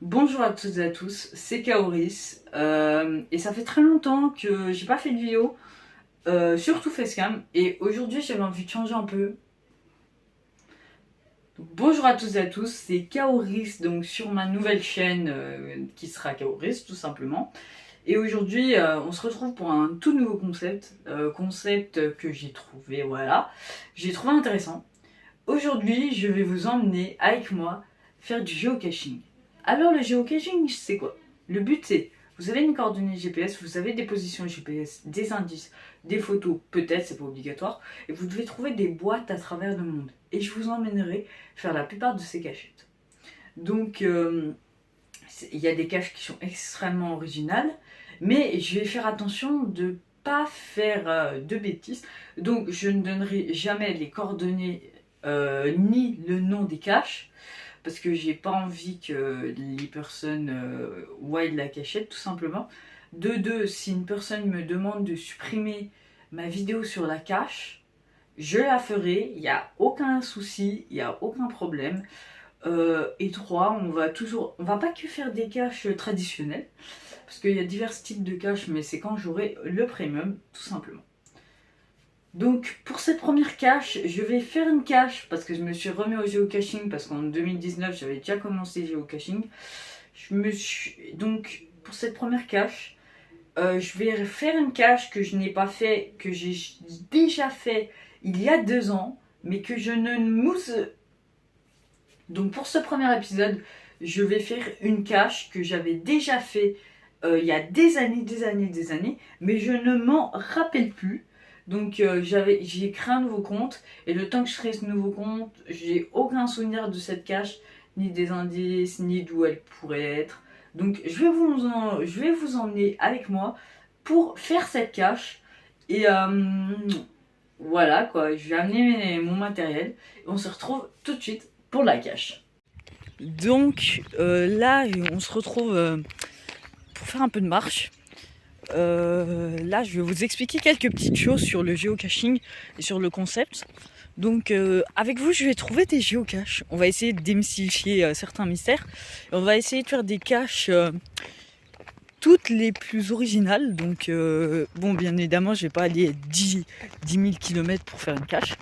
Bonjour à toutes et à tous, c'est Kaoris et ça fait très longtemps que j'ai pas fait de vidéo, surtout facecam, et aujourd'hui j'avais envie de changer un peu. Donc, bonjour à toutes et à tous, c'est Kaoris donc sur ma nouvelle chaîne qui sera Kaoris tout simplement. Et aujourd'hui on se retrouve pour un tout nouveau concept que j'ai trouvé, voilà, j'ai trouvé intéressant. Aujourd'hui je vais vous emmener avec moi faire du géocaching. Alors le géocaching, c'est quoi? Le but c'est, vous avez une coordonnée GPS, vous avez des positions GPS, des indices, des photos, peut-être, c'est pas obligatoire, et vous devez trouver des boîtes à travers le monde. Et je vous emmènerai faire la plupart de ces cachettes. Donc il y a des caches qui sont extrêmement originales, mais je vais faire attention de pas faire de bêtises. Donc je ne donnerai jamais les coordonnées ni le nom des caches parce que j'ai pas envie que les personnes voient la cachette tout simplement. De deux, si une personne me demande de supprimer ma vidéo sur la cache, je la ferai, il n'y a aucun souci, il n'y a aucun problème. Et trois, on va pas que faire des caches traditionnelles, parce qu'il y a divers types de caches, mais c'est quand j'aurai le premium, tout simplement. Donc pour cette première cache, je vais faire une cache parce que je me suis remis au géocaching parce qu'en 2019 j'avais déjà commencé le géocaching. Donc pour cette première cache, je vais faire une cache que je n'ai pas fait, que j'ai déjà fait il y a 2 ans, mais que je ne mousse. Donc pour ce premier épisode, je vais faire une cache que j'avais déjà fait il y a des années, mais je ne m'en rappelle plus. Donc j'ai créé un nouveau compte et le temps que je crée ce nouveau compte, j'ai aucun souvenir de cette cache, ni des indices, ni d'où elle pourrait être. Donc je vais vous emmener avec moi pour faire cette cache. Et voilà quoi, je vais amener mon matériel et on se retrouve tout de suite pour la cache. Donc là, on se retrouve pour faire un peu de marche. Là, je vais vous expliquer quelques petites choses sur le géocaching et sur le concept. Donc, avec vous, je vais trouver des géocaches. On va essayer de démystifier certains mystères. Et on va essayer de faire des caches toutes les plus originales. Donc, bon, bien évidemment, je vais pas aller 10 000 km pour faire une cache.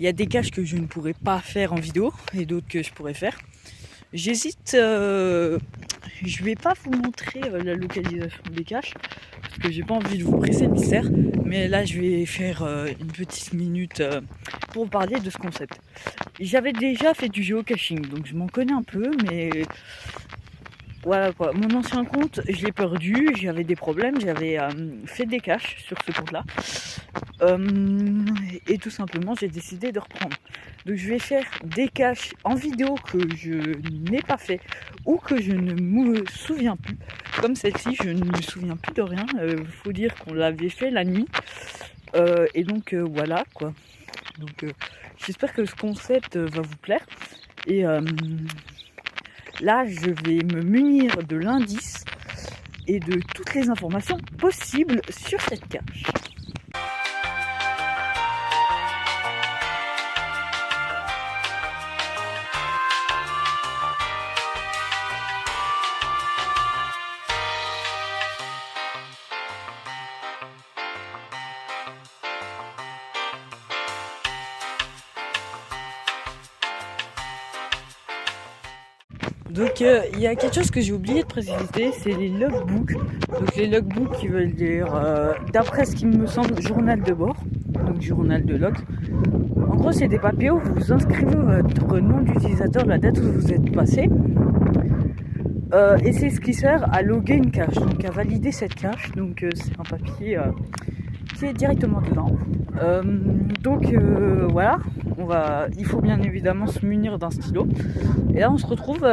Il y a des caches que je ne pourrais pas faire en vidéo et d'autres que je pourrais faire. J'hésite, je vais pas vous montrer la localisation des caches parce que j'ai pas envie de vous briser le mystère, mais là je vais faire une petite minute pour vous parler de ce concept. J'avais déjà fait du géocaching, donc je m'en connais un peu, mais voilà quoi. Mon ancien compte, je l'ai perdu, j'avais des problèmes, j'avais fait des caches sur ce compte-là. Et tout simplement, j'ai décidé de reprendre. Donc je vais faire des caches en vidéo que je n'ai pas fait ou que je ne me souviens plus. Comme celle-ci, je ne me souviens plus de rien. Faut dire qu'on l'avait fait la nuit. Et donc voilà quoi. Donc j'espère que ce concept va vous plaire. Et là, je vais me munir de l'indice et de toutes les informations possibles sur cette cache. Donc il y a quelque chose que j'ai oublié de préciser, c'est les logbooks. Donc les logbooks qui veulent dire, d'après ce qui me semble, journal de bord, donc journal de log. En gros, c'est des papiers où vous inscrivez votre nom d'utilisateur, la date où vous êtes passé. Et c'est ce qui sert à loguer une cache, donc à valider cette cache. Donc c'est un papier qui est directement dedans. Donc voilà, il faut bien évidemment se munir d'un stylo. Et là on se retrouve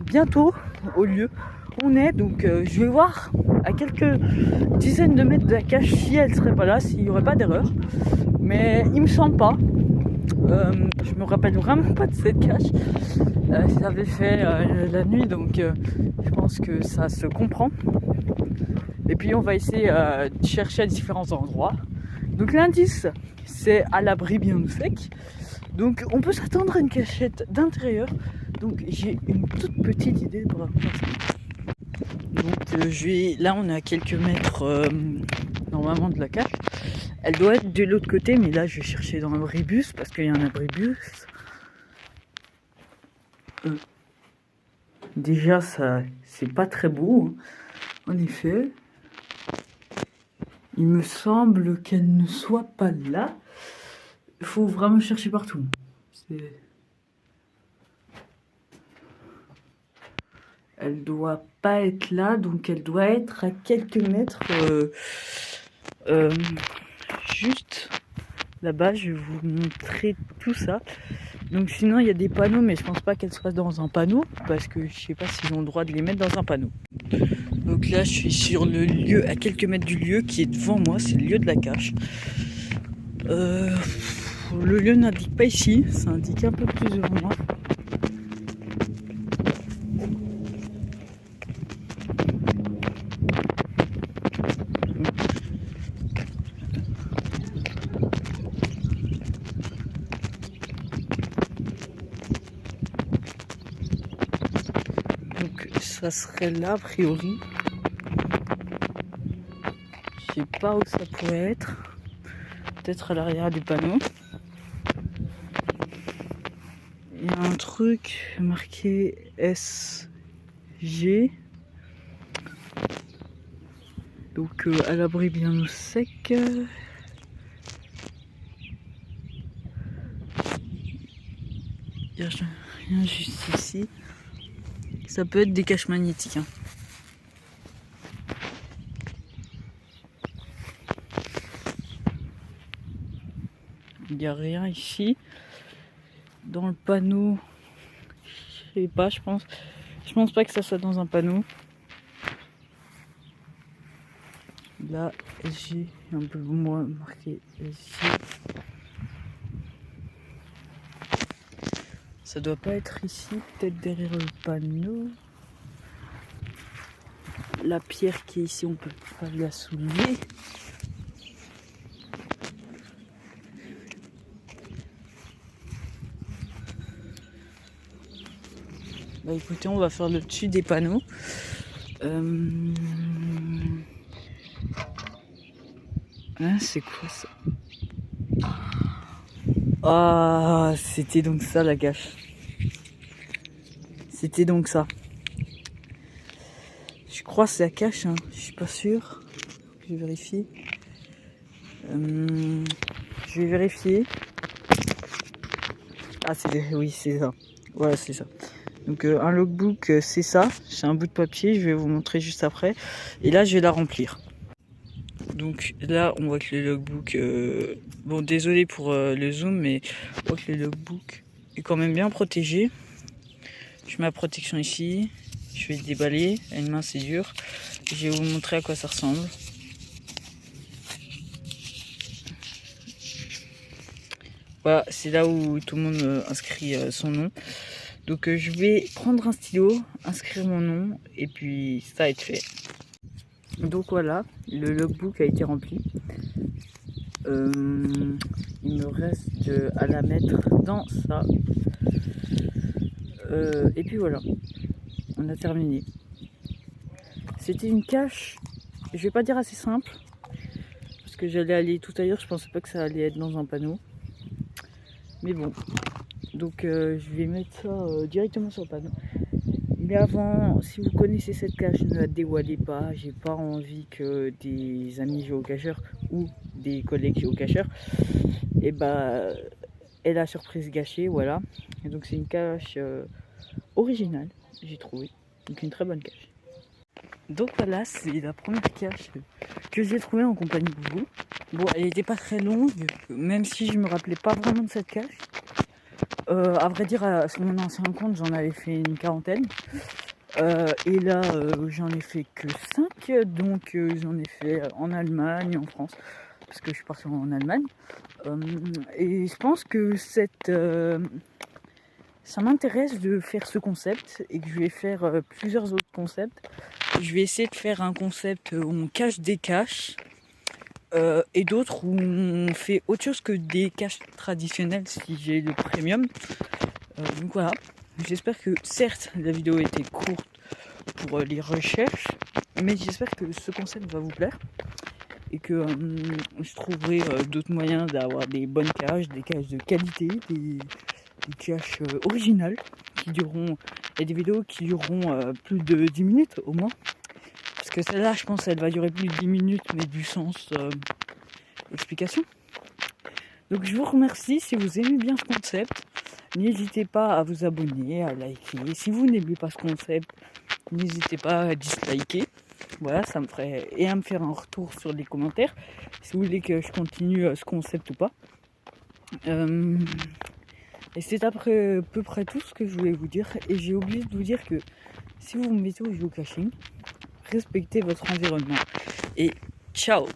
bientôt au lieu où on est. Donc je vais voir à quelques dizaines de mètres de la cache si elle serait pas là, s'il n'y aurait pas d'erreur. Mais il me semble pas. Je me rappelle vraiment pas de cette cache. Je l'avais fait la nuit, donc je pense que ça se comprend. Et puis on va essayer de chercher à différents endroits. Donc l'indice, c'est à l'abri bien au sec. Donc on peut s'attendre à une cachette d'intérieur. Donc j'ai une toute petite idée pour rapport à ça. Donc là on est à quelques mètres normalement de la cache. Elle doit être de l'autre côté, mais là je vais chercher dans l'abribus parce qu'il y a un abribus. Déjà ça c'est pas très beau, hein. En effet. Il me semble qu'elle ne soit pas là. Il faut vraiment chercher partout. Elle doit pas être là, donc elle doit être à quelques mètres juste là-bas. Je vais vous montrer tout ça. Donc sinon il y a des panneaux, mais je pense pas qu'elle soit dans un panneau parce que je sais pas s'ils ont le droit de les mettre dans un panneau. Donc là je suis sur le lieu, à quelques mètres du lieu qui est devant moi, c'est le lieu de la cache. Le lieu n'indique pas ici, ça indique un peu plus devant moi. Donc ça serait là a priori. Je sais pas où ça pourrait être. Peut-être à l'arrière du panneau. Il y a un truc marqué SG. Donc à l'abri bien au sec. Il n'y a rien juste ici. Ça peut être des caches magnétiques. Hein. Il n'y a rien ici. Dans le panneau, je sais pas, je pense pas que ça soit dans un panneau. Là, j'ai un peu moins marqué SG. Ça doit pas être ici, peut-être derrière le panneau. La pierre qui est ici, on peut pas la soulever. Bah écoutez, on va faire le dessus des panneaux. Hein, c'est quoi ça? Ah, c'était donc ça la cache. C'était donc ça. Je crois que c'est la cache, hein. Je suis pas sûr. Je vérifie. Je vais vérifier. Ah, oui, c'est ça. Ouais, c'est ça. Donc un logbook, c'est ça. C'est un bout de papier. Je vais vous montrer juste après. Et là, je vais la remplir. Donc là, on voit que le logbook... Bon, désolé pour le zoom, mais on voit que le logbook est quand même bien protégé. Je mets ma protection ici. Je vais le déballer. À une main, c'est dur. Je vais vous montrer à quoi ça ressemble. Voilà, c'est là où tout le monde inscrit son nom. Donc je vais prendre un stylo, inscrire mon nom et puis ça va être fait. Donc voilà, le logbook a été rempli. Il me reste à la mettre dans ça. Et puis voilà, on a terminé. C'était une cache, je vais pas dire assez simple, parce que j'allais aller tout ailleurs, je pensais pas que ça allait être dans un panneau. Mais bon, donc je vais mettre ça directement sur le panneau. Mais avant, si vous connaissez cette cache, ne la dévoilez pas. J'ai pas envie que des amis géocacheurs ou des collègues géocacheurs et aient la surprise gâchée, voilà. Et donc c'est une cache originale, j'ai trouvé. Donc une très bonne cache. Donc voilà, c'est la première cache que j'ai trouvée en compagnie de vous. Bon, elle n'était pas très longue, même si je me rappelais pas vraiment de cette cache. À vrai dire, sur mon ancien compte, j'en avais fait une quarantaine. Et là, j'en ai fait que 5. Donc, j'en ai fait en Allemagne, en France, parce que je suis partie en Allemagne. Et je pense que ça m'intéresse de faire ce concept et que je vais faire plusieurs autres concepts. Je vais essayer de faire un concept où on cache des caches. et d'autres où on fait autre chose que des caches traditionnelles si j'ai le premium. Donc voilà, j'espère que certes la vidéo était courte pour les recherches, mais j'espère que ce concept va vous plaire et que je trouverai d'autres moyens d'avoir des bonnes caches, des caches de qualité, des caches originales qui dureront, et des vidéos qui dureront plus de 10 minutes au moins. Parce que celle-là, je pense elle va durer plus de 10 minutes, mais du sens explication. Donc je vous remercie si vous aimez bien ce concept. N'hésitez pas à vous abonner, à liker. Si vous n'aimez pas ce concept, n'hésitez pas à disliker. Voilà, ça me ferait. Et à me faire un retour sur les commentaires si vous voulez que je continue ce concept ou pas. Et c'est à peu près tout ce que je voulais vous dire. Et j'ai oublié de vous dire que si vous vous mettez au géocaching, respectez votre environnement. Et ciao!